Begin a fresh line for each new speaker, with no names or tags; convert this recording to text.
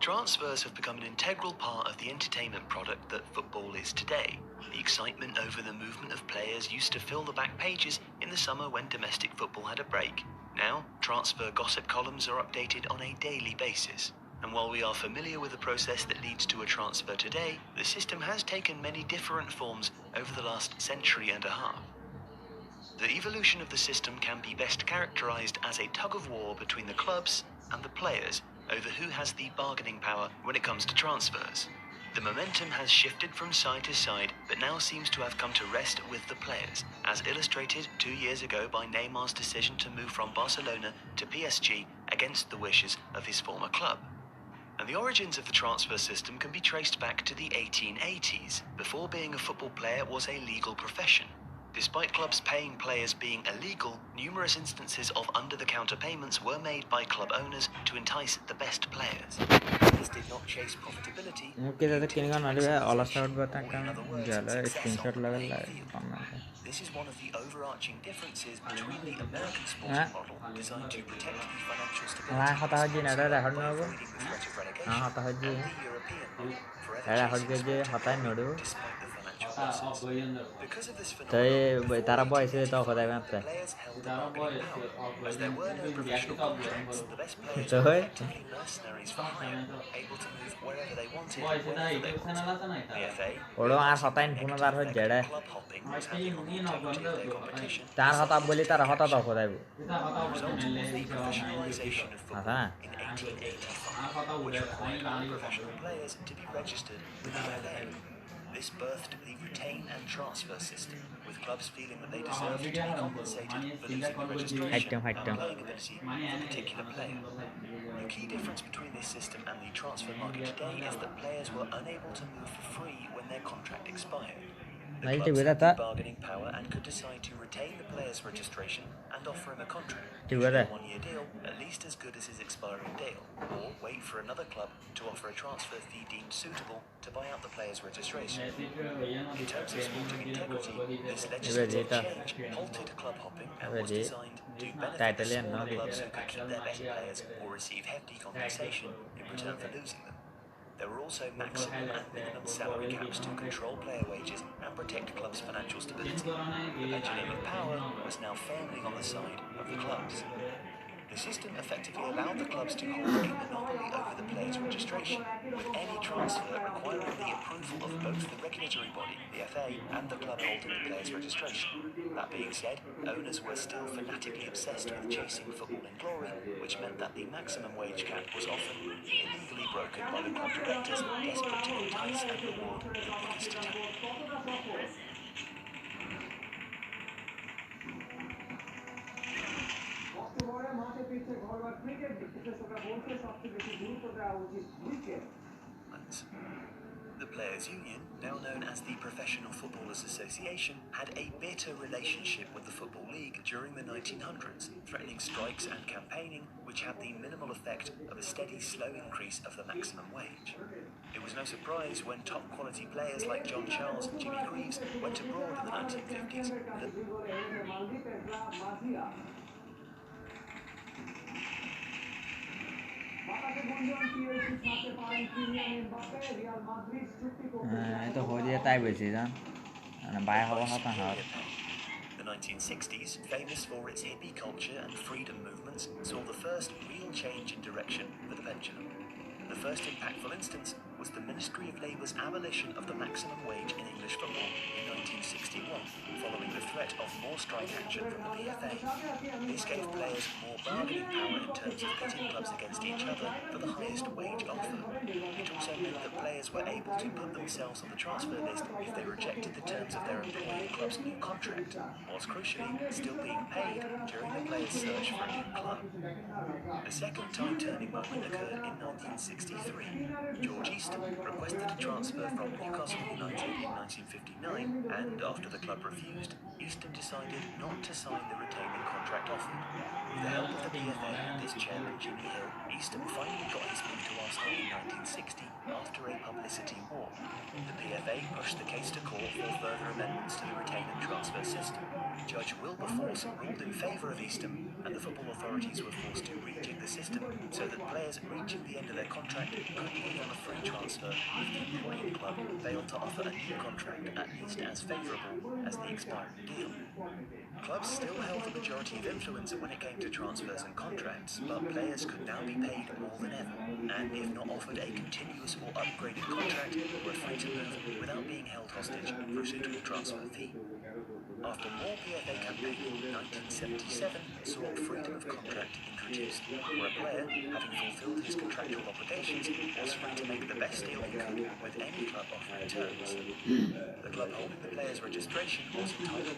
Transfers have become an integral part of the entertainment product that football is today. The excitement over the movement of players used to fill the back pages in the summer when domestic football had a break. Now, transfer gossip columns are updated on a daily basis. And while we are familiar with the process that leads to a transfer today, the system has taken many different forms over the last century and a half. The evolution of the system can be best characterized as a tug-of-war between the clubs and the players over who has the bargaining power when it comes to transfers. The momentum has shifted from side to side, but now seems to have come to rest with the players, as illustrated 2 years ago by Neymar's decision to move from Barcelona to PSG against the wishes of his former club. And the origins of the transfer system can be traced back to the 1880s. Before being a football player was a legal profession. Despite clubs paying players being illegal, numerous instances of under-the-counter payments were made by club owners to entice the best players. This did not chase profitability. This is one of the overarching differences between the American sporting model, designed to protect the financial stability of the sponsor by avoiding the threat of relegation, and the European model, forever chasing sporting glory despite the financial losses. Because of this phenomenon, before 1885, players held the bargaining power. As there were no professional contracts, the best players were effectively mercenaries for hire, able to move wherever they wanted, whenever they wanted. The FA, realizing the negative effect club hopping was having on the integrity of their competition, decided to take action. The result was the professionalisation of football in 1885, which required all professional players to be registered with the FA. This birthed the retain and transfer system, with clubs feeling that they deserved to be compensated for losing the registration and playing ability of a particular player. The key difference between this system and the transfer market today is that players were unable to move for free when their contract expired. The clubs had the bargaining power and could decide to retain the player's registration and offer him a contract, usually a one-year deal, at least as good as his expiring deal, or wait for another club to offer a transfer fee deemed suitable to buy out the player's registration. In terms of sporting integrity, this legislative change halted club hopping and was designed to benefit the smaller clubs who could keep their better players or receive hefty compensation in return for losing them. There were also maximum and minimum salary caps to control player wages and protect clubs' financial stability. The pendulum of power was now firmly on the side of the clubs. The system effectively allowed the clubs to hold a monopoly over the players' registration, with any transfer requiring the approval of both the regulatory body, the FA, and the club holding the players' registration. That being said, owners were still fanatically obsessed with chasing football in glory, which meant that the maximum wage cap was often illegally broken by the club directors, desperate to entice and reward the biggest talent. The Players' Union, now known as the Professional Footballers Association, had a bitter relationship with the Football League during the 1900s, threatening strikes and campaigning, which had the minimal effect of a steady, slow increase of the maximum wage. It was no surprise when top-quality players like John Charles and Jimmy Greaves went abroad in the 1950s.
তো হয়ে যায় তাই বলছি জান by হব না তা হার
The 1960s, famous for its hippie culture and freedom movements, saw the first real change in direction for the pendulum. The first impactful instance was the Ministry of Labour's abolition of the maximum wage in English football in 1961, following the threat of more strike action from the PFA. This gave players more bargaining power in terms of pitting clubs against each other for the highest wage offer. It also meant that players were able to put themselves on the transfer list if they rejected the terms of their employing club's new contract, whilst crucially still being paid during the player's search for a new club. The second time-turning moment occurred in 1963. George Easton requested a transfer from Newcastle United in 1959, and after the club refused, Easton decided not to sign the retaining contract offered. With the help of the PFA and his chairman Jimmy Hill, Easton finally got his move to Arsenal Arsenal in 1960 after a publicity war. The PFA pushed the case to court for further amendments to the retain and transfer system. Judge Wilberforce ruled in favour of Eastham, and the football authorities were forced to rejig the system so that players reaching the end of their contract could leave on a free transfer if the employing club failed to offer a new contract at least as favourable as the expiring deal. Clubs still held the majority of influence when it came to transfers and contracts, but players could now be paid more than ever, and if not offered a continuous or upgraded contract, were free to move without being held hostage for a suitable transfer fee. After more PFA campaigning, 1977 saw freedom of contract introduced, where a player, having fulfilled his contractual obligations, was free to make the best deal he could with any club offering terms. The club holding the player's registration was entitled